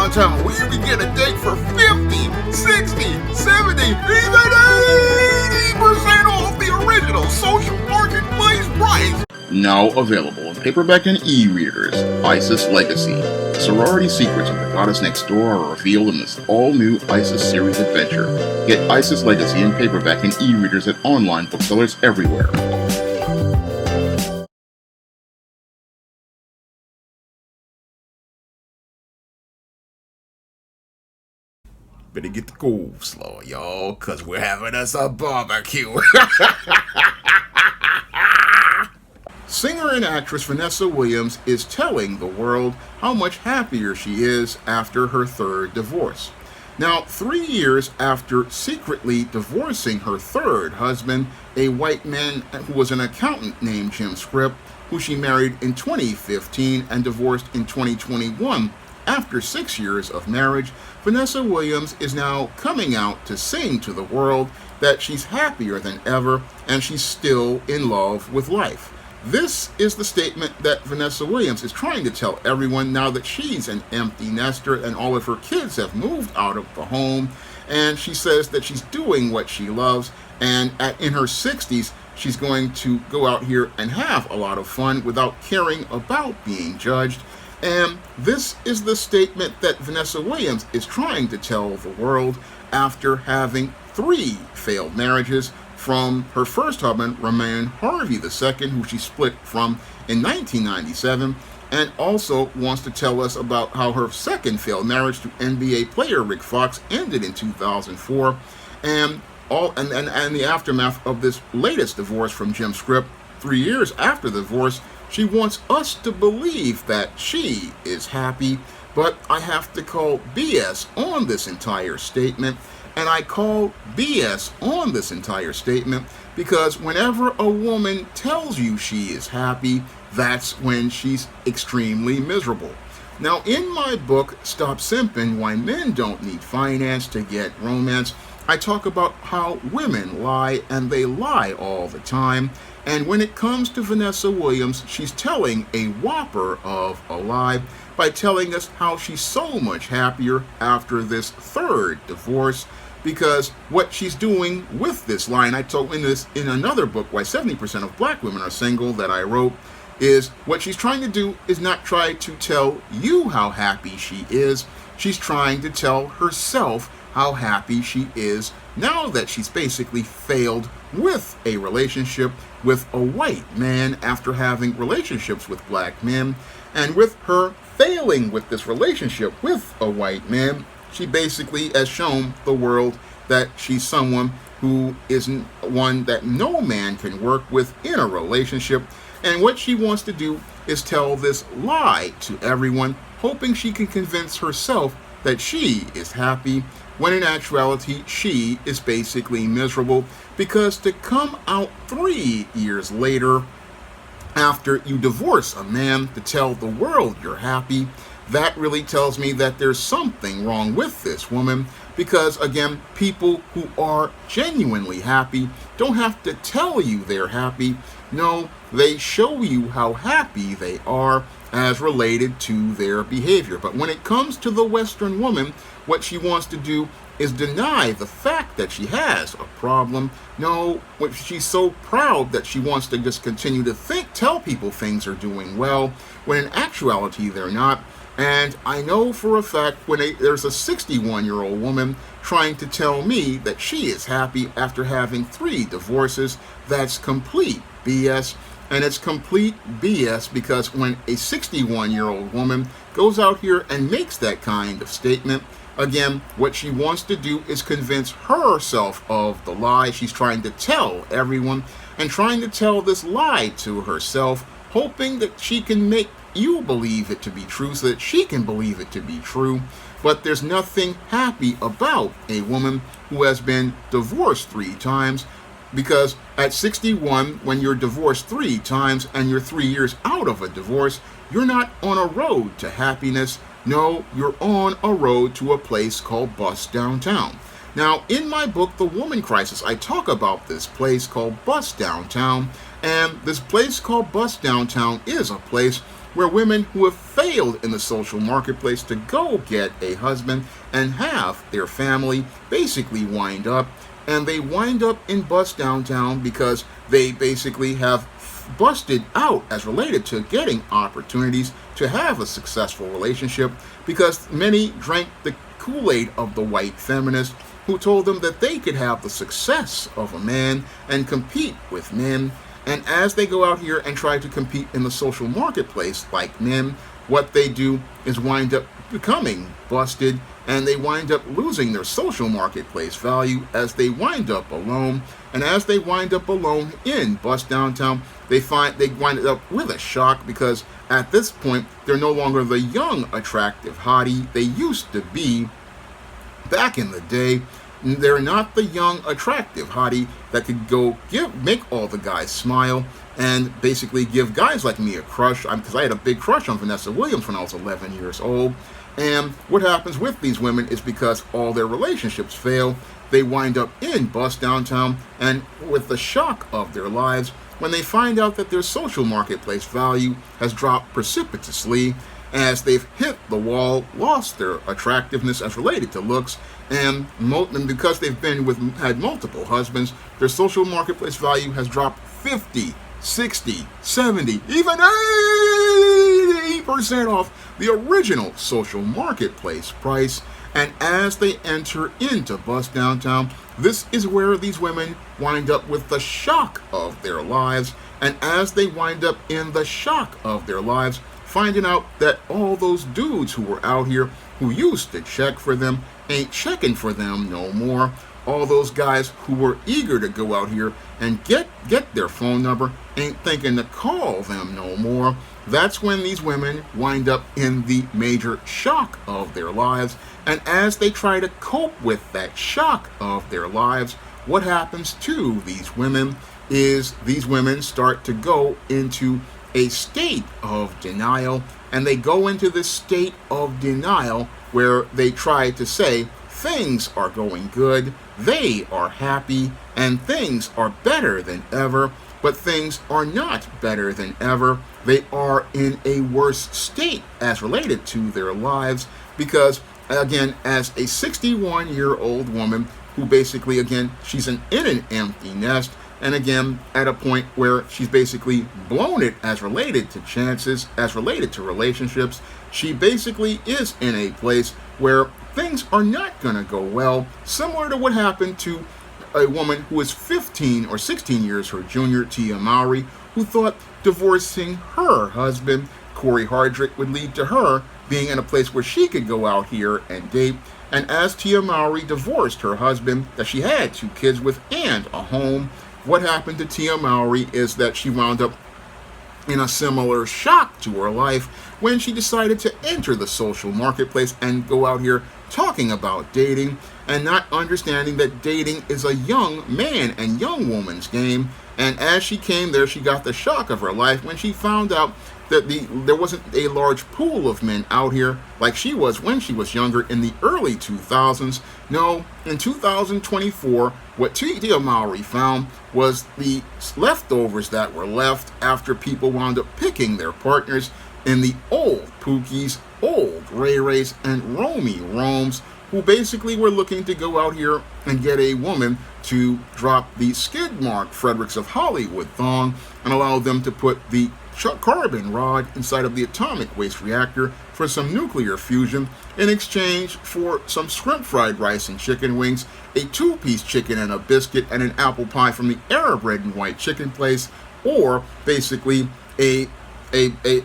downtown where you can get a date for 50, 60, 70, even 80% off the original social marketplace price. Now available in paperback and e-readers, ISIS Legacy. Sorority secrets of the goddess next door are revealed in this all-new ISIS series adventure. Get ISIS Legacy in paperback and e-readers at online booksellers everywhere. Better get the coleslaw, y'all, cause we're having us a barbecue. Singer and actress Vanessa Williams is telling the world how much happier she is after her third divorce. Now, 3 years after secretly divorcing her third husband, a white man who was an accountant named Jim Scripp, who she married in 2015 and divorced in 2021, after 6 years of marriage, Vanessa Williams is now coming out to sing to the world that she's happier than ever and she's still in love with life. This is the statement that Vanessa Williams is trying to tell everyone now that she's an empty nester and all of her kids have moved out of the home. And she says that she's doing what she loves, and in her 60s, she's going to go out here and have a lot of fun without caring about being judged. And this is the statement that Vanessa Williams is trying to tell the world after having 3 failed marriages from her first husband, Ramon Harvey II, who she split from in 1997, and also wants to tell us about how her second failed marriage to NBA player Rick Fox ended in 2004, and the aftermath of this latest divorce from Jim Scripp 3 years after the divorce. She wants us to believe that she is happy, but I have to call BS on this entire statement. And I call BS on this entire statement because whenever a woman tells you she is happy, that's when she's extremely miserable. Now, in my book, Stop Simping, Why Men Don't Need Finance to Get Romance, I talk about how women lie, and they lie all the time. And when it comes to Vanessa Williams, she's telling a whopper of a lie by telling us how she's so much happier after this third divorce, because what she's doing with this lie, and I told in this in another book, Why 70% of Black Women Are Single, that I wrote, is what she's trying to do is not try to tell you how happy she is. She's trying to tell herself how happy she is now that she's basically failed with a relationship with a white man after having relationships with black men. And with her failing with this relationship with a white man, she basically has shown the world that she's someone who isn't one that no man can work with in a relationship. And what she wants to do is tell this lie to everyone, hoping she can convince herself that she is happy, when in actuality she is basically miserable, because to come out 3 years later after you divorce a man to tell the world you're happy, that really tells me that there's something wrong with this woman, because again, people who are genuinely happy don't have to tell you they're happy. No, they show you how happy they are as related to their behavior. But when it comes to the Western woman, what she wants to do is deny the fact that she has a problem. No, she's so proud that she wants to just continue to tell people things are doing well, when in actuality they're not. And I know for a fact when there's a 61-year-old woman trying to tell me that she is happy after having 3 divorces, that's complete BS. And it's complete BS because when a 61-year-old woman goes out here and makes that kind of statement, again, what she wants to do is convince herself of the lie she's trying to tell everyone, and trying to tell this lie to herself, hoping that she can make you believe it to be true so that she can believe it to be true. But there's nothing happy about a woman who has been divorced 3 times, because at 61, when you're divorced 3 times and you're 3 years out of a divorce, you're not on a road to happiness. No, you're on a road to a place called Bust Downtown. Now, in my book, The Woman Crisis, I talk about this place called Bust Downtown, and this place called Bust Downtown is a place where women who have failed in the social marketplace to go get a husband and have their family basically wind up, and they wind up in bust downtown because they basically have busted out as related to getting opportunities to have a successful relationship, because many drank the Kool-Aid of the white feminist who told them that they could have the success of a man and compete with men. And as they go out here and try to compete in the social marketplace like men, what they do is wind up becoming busted, and they wind up losing their social marketplace value as they wind up alone. And as they wind up alone in bust downtown, they wind up with a shock, because at this point they're no longer the young attractive hottie they used to be back in the day. They're not the young attractive hottie that could go make all the guys smile and basically give guys like me a crush, because I had a big crush on Vanessa Williams when I was 11 years old. And what happens with these women is, because all their relationships fail, they wind up in bust downtown, and with the shock of their lives, when they find out that their social marketplace value has dropped precipitously as they've hit the wall, lost their attractiveness as related to looks, and because they've had multiple husbands, their social marketplace value has dropped 50, 60, 70, even 80% off the original social marketplace price. And as they enter into bust downtown, this is where these women wind up with the shock of their lives. And as they wind up in the shock of their lives, finding out that all those dudes who were out here who used to check for them ain't checking for them no more. All those guys who were eager to go out here and get their phone number ain't thinking to call them no more. That's when these women wind up in the major shock of their lives. And as they try to cope with that shock of their lives, what happens to these women is these women start to go into a state of denial. And they go into this state of denial where they try to say things are going good, they are happy, and things are better than ever. But things are not better than ever. They are in a worse state as related to their lives, because, again, as a 61-year-old woman who basically, again, she's in an empty nest, and again, at a point where she's basically blown it as related to chances, as related to relationships, she basically is in a place where things are not going to go well, similar to what happened to a woman who was 15 or 16 years her junior, Tia Mowry, who thought divorcing her husband, Corey Hardrick, would lead to her being in a place where she could go out here and date. And as Tia Mowry divorced her husband that she had 2 kids with and a home, what happened to Tia Mowry is that she wound up in a similar shock to her life when she decided to enter the social marketplace and go out here talking about dating, and not understanding that dating is a young man and young woman's game. And as she came there, she got the shock of her life when she found out that there wasn't a large pool of men out here like she was when she was younger in the early 2000s. No, in 2024, what Tia Mowry found was the leftovers that were left after people wound up picking their partners in the old Pookies, old Ray Rays, and Romy Romes, who basically were looking to go out here and get a woman to drop the skid mark Fredericks of Hollywood thong and allow them to put the carbon rod inside of the atomic waste reactor for some nuclear fusion in exchange for some shrimp fried rice and chicken wings, a 2-piece chicken and a biscuit, and an apple pie from the Arab red and white chicken place, or basically a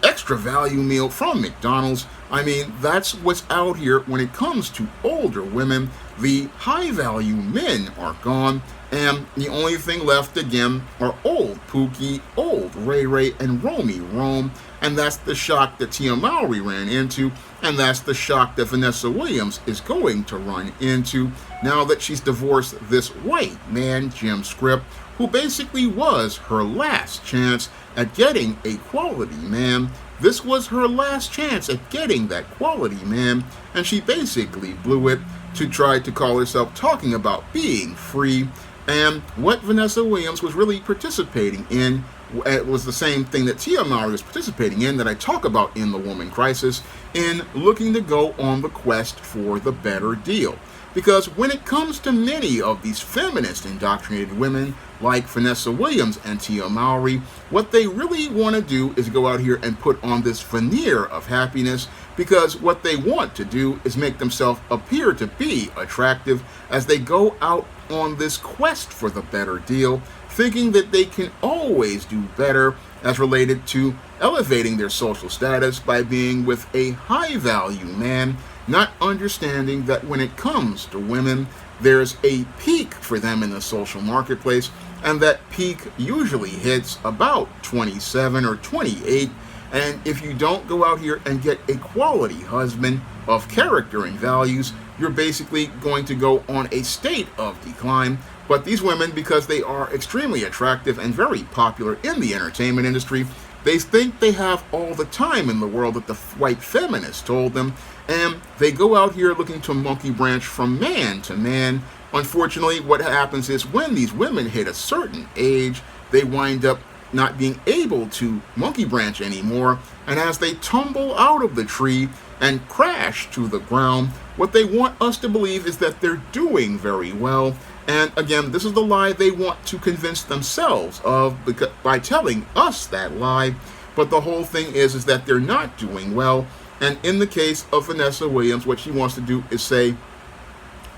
extra value meal from McDonald's. I mean, that's what's out here when it comes to older women. The high value men are gone, and the only thing left again are old Pookie, old Ray Ray, and Romy Rome. And that's the shock that Tia Mowry ran into, and that's the shock that Vanessa Williams is going to run into now that she's divorced this white man, Jim Script, who basically was her last chance at getting a quality man. This was her last chance at getting that quality man, and she basically blew it to try to call herself talking about being free. And what Vanessa Williams was really participating in it was the same thing that Tia Mowry was participating in that I talk about in The Woman Crisis, in looking to go on the quest for the better deal. Because when it comes to many of these feminist indoctrinated women like Vanessa Williams and Tia Mowry, what they really want to do is go out here and put on this veneer of happiness, because what they want to do is make themselves appear to be attractive as they go out on this quest for the better deal, thinking that they can always do better as related to elevating their social status by being with a high value man, not understanding that when it comes to women, there's a peak for them in the social marketplace, and that peak usually hits about 27 or 28. And if you don't go out here and get a quality husband of character and values, you're basically going to go on a state of decline. But these women, because they are extremely attractive and very popular in the entertainment industry, they think they have all the time in the world that the white feminists told them, and they go out here looking to monkey branch from man to man. Unfortunately, what happens is when these women hit a certain age, they wind up not being able to monkey branch anymore, and as they tumble out of the tree and crash to the ground, what they want us to believe is that they're doing very well. And again, this is the lie they want to convince themselves of by telling us that lie. But the whole thing is that they're not doing well. And in the case of Vanessa Williams, what she wants to do is say,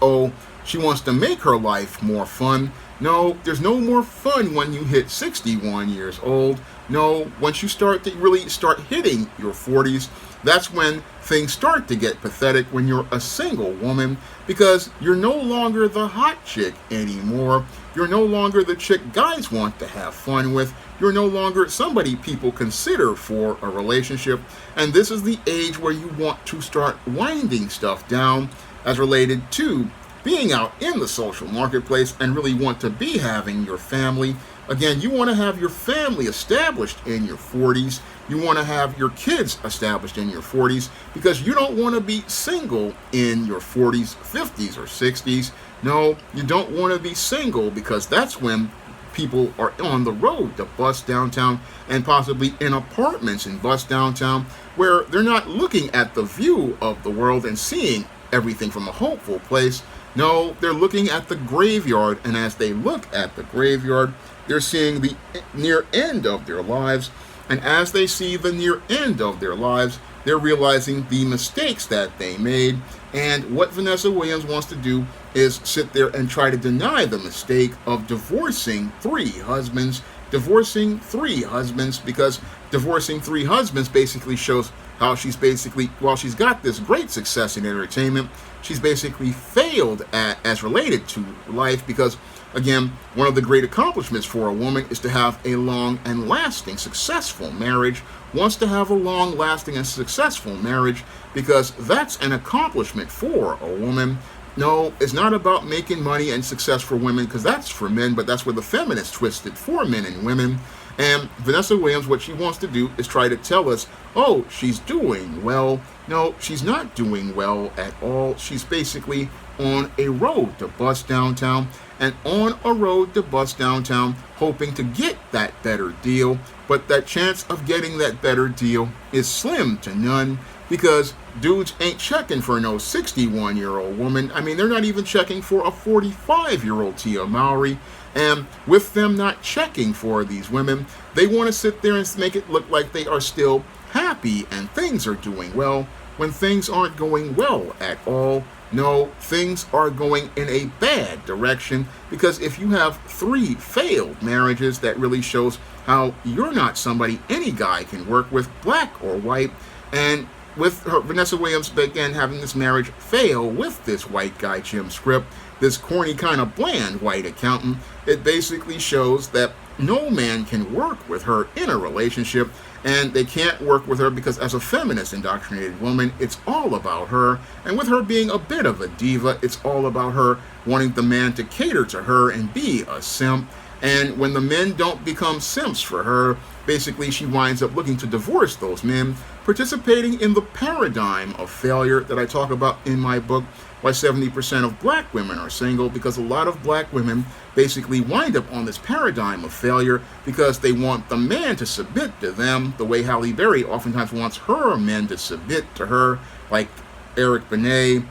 oh, she wants to make her life more fun. No, there's no more fun when you hit 61 years old. No, once you start to really start hitting your 40s, that's when things start to get pathetic when you're a single woman, because you're no longer the hot chick anymore. You're no longer the chick guys want to have fun with. You're no longer somebody people consider for a relationship. And this is the age where you want to start winding stuff down as related to being out in the social marketplace and really want to be having your family. Again, you want to have your family established in your 40s. You want to have your kids established in your 40s, because you don't want to be single in your 40s, 50s, or 60s. No, you don't want to be single, because that's when people are on the road to bust downtown, and possibly in apartments in bust downtown, where they're not looking at the view of the world and seeing everything from a hopeful place. No, they're looking at the graveyard, and as they look at the graveyard, they're seeing the near end of their lives. And as they see the near end of their lives, they're realizing the mistakes that they made. And what Vanessa Williams wants to do is sit there and try to deny the mistake of divorcing three husbands. Divorcing three husbands, because divorcing three husbands basically shows how she's basically, while she's got this great success in entertainment, she's basically failed as related to life, because again, one of the great accomplishments for a woman is to have a long and lasting successful marriage. Wants to have a long lasting and successful marriage, because that's an accomplishment for a woman. No, it's not about making money and success for women, because that's for men, but that's where the feminists twisted for men and women. And Vanessa Williams, what she wants to do is try to tell us, oh, she's doing well. No, she's not doing well at all. She's basically on a road to bust downtown, and on a road to bust downtown, hoping to get that better deal. But that chance of getting that better deal is slim to none, because dudes ain't checking for no 61-year-old woman. I mean, they're not even checking for a 45-year-old Tia Mowry. And with them not checking for these women, they want to sit there and make it look like they are still happy and things are doing well, when things aren't going well at all. No, things are going in a bad direction, because if you have three failed marriages, that really shows how you're not somebody any guy can work with, black or white. And with her, Vanessa Williams, again, having this marriage fail with this white guy, Jim Script, this corny kind of bland white accountant, it basically shows that no man can work with her in a relationship, and they can't work with her because as a feminist indoctrinated woman, it's all about her. And with her being a bit of a diva, it's all about her wanting the man to cater to her and be a simp. And when the men don't become simps for her, basically she winds up looking to divorce those men, participating in the paradigm of failure that I talk about in my book, Why 70% of Black Women Are Single, because a lot of black women basically wind up on this paradigm of failure because they want the man to submit to them the way Halle Berry oftentimes wants her men to submit to her, like Eric Benet,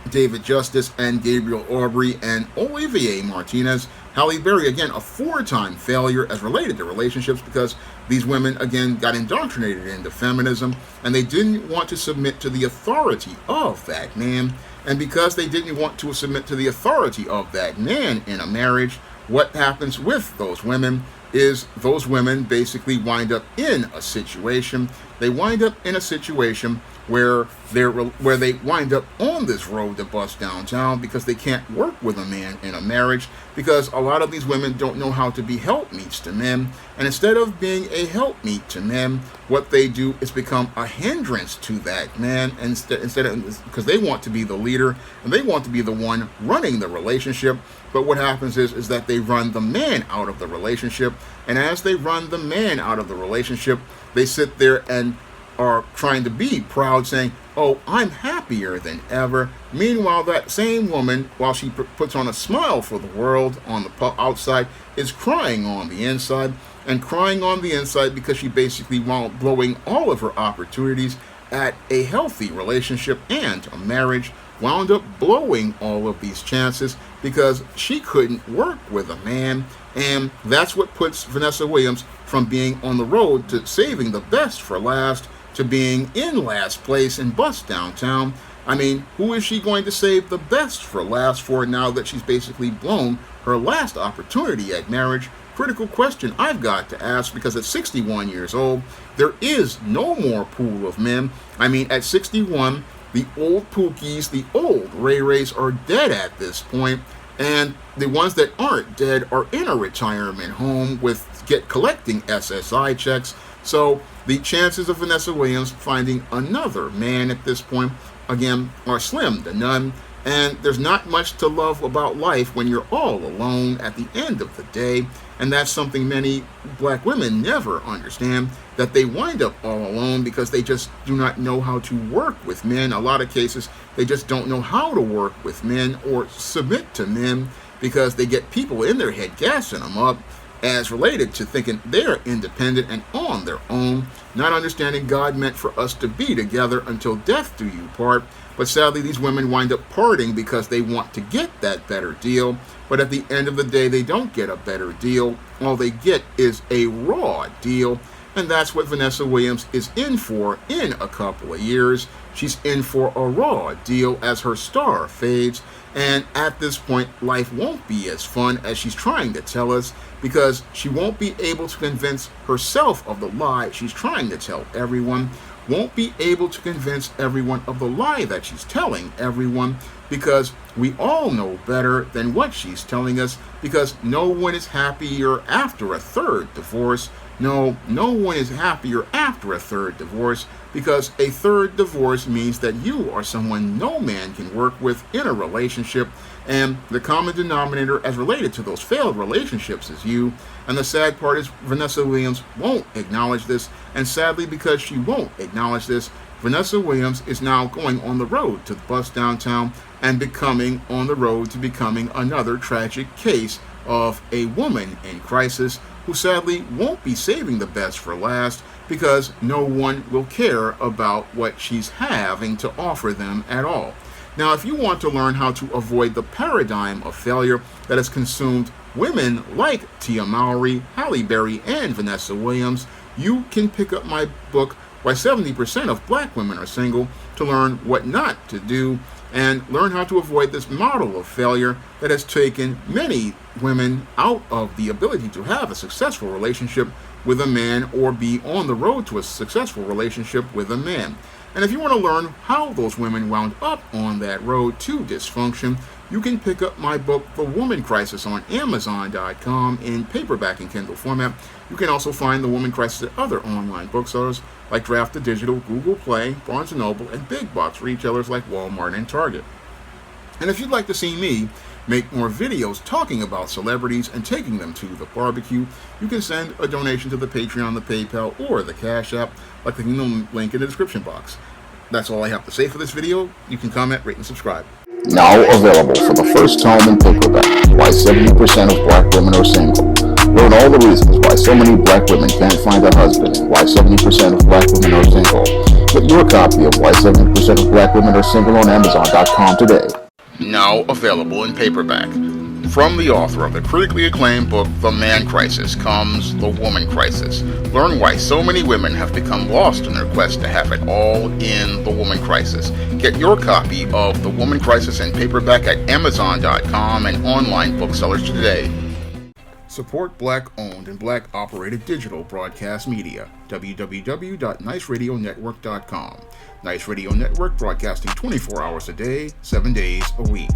David Justice, and Gabriel Aubry, and Olivier Martinez. Halle Berry, again, a 4-time failure as related to relationships because these women, again, got indoctrinated into feminism and they didn't want to submit to the authority of that man. And because they didn't want to submit to the authority of that man in a marriage, what happens with those women is those women basically wind up in a situation. They wind up in a situation where they wind up on this road to bust downtown because they can't work with a man in a marriage, because a lot of these women don't know how to be helpmeets to men, and instead of being a helpmeet to men, what they do is become a hindrance to that man, instead of, because they want to be the leader and they want to be the one running the relationship. But what happens is that they run the man out of the relationship, and as they run the man out of the relationship, they sit there and are trying to be proud, saying, oh, I'm happier than ever. Meanwhile, that same woman, while she puts on a smile for the world on the outside, is crying on the inside, and crying on the inside because she basically wound blowing all of her opportunities at a healthy relationship and a marriage, wound up blowing all of these chances because she couldn't work with a man. And that's what puts Vanessa Williams from being on the road to saving the best for last to being in last place in Bust Downtown. I mean, who is she going to save the best for last for now that she's basically blown her last opportunity at marriage? Critical question I've got to ask, because at 61 years old, there is no more pool of men. I mean, at 61, the old Pookies, the old Ray Rays are dead at this point, and the ones that aren't dead are in a retirement home collecting SSI checks. So the chances of Vanessa Williams finding another man at this point, again, are slim to none. And there's not much to love about life when you're all alone at the end of the day. And that's something many black women never understand, that they wind up all alone because they just do not know how to work with men. A lot of cases, they just don't know how to work with men or submit to men because they get people in their head gassing them up as related to thinking they're independent and on their own, not understanding God meant for us to be together until death do you part. But sadly, these women wind up parting because they want to get that better deal. But at the end of the day, they don't get a better deal. All they get is a raw deal. And that's what Vanessa Williams is in for in a couple of years. She's in for a raw deal as her star fades. And at this point, life won't be as fun as she's trying to tell us, because she won't be able to convince herself of the lie she's trying to tell everyone, won't be able to convince everyone of the lie that she's telling everyone, because we all know better than what she's telling us, because no one is happier after a third divorce. No one is happier after a third divorce, because a third divorce means that you are someone no man can work with in a relationship, and the common denominator as related to those failed relationships is you. And the sad part is Vanessa Williams won't acknowledge this, and sadly, because she won't acknowledge this, Vanessa Williams is now going on the road to Bust Downtown and becoming on the road to becoming another tragic case of a woman in crisis who sadly won't be saving the best for last, because no one will care about what she's having to offer them at all. Now, if you want to learn how to avoid the paradigm of failure that has consumed women like Tia Mowry, Halle Berry, and Vanessa Williams, you can pick up my book, Why 70% of Black Women Are Single, to learn what not to do and learn how to avoid this model of failure that has taken many women out of the ability to have a successful relationship with a man or be on the road to a successful relationship with a man. And if you want to learn how those women wound up on that road to dysfunction, you can pick up my book, The Woman Crisis, on Amazon.com in paperback and Kindle format. You can also find The Woman Crisis at other online booksellers like Draft to Digital, Google Play, Barnes & Noble, and big box retailers like Walmart and Target. And if you'd like to see me make more videos talking about celebrities and taking them to the barbecue, you can send a donation to the Patreon, the PayPal, or the Cash App, like the link in the description box. That's all I have to say for this video. You can comment, rate, and subscribe. Now available for the first time in paperback, Why 70% of Black Women Are Single. Learn all the reasons why so many Black women can't find a husband and why 70% of Black women are single. Get your copy of Why 70% of Black Women Are Single on Amazon.com today. Now available in paperback. From the author of the critically acclaimed book The Man Crisis comes The Woman Crisis. Learn why so many women have become lost in their quest to have it all in The Woman Crisis. Get your copy of The Woman Crisis in paperback at Amazon.com and online booksellers today. Support Black-owned and Black-operated digital broadcast media. www.niceradionetwork.com. Nice Radio Network, broadcasting 24 hours a day, 7 days a week.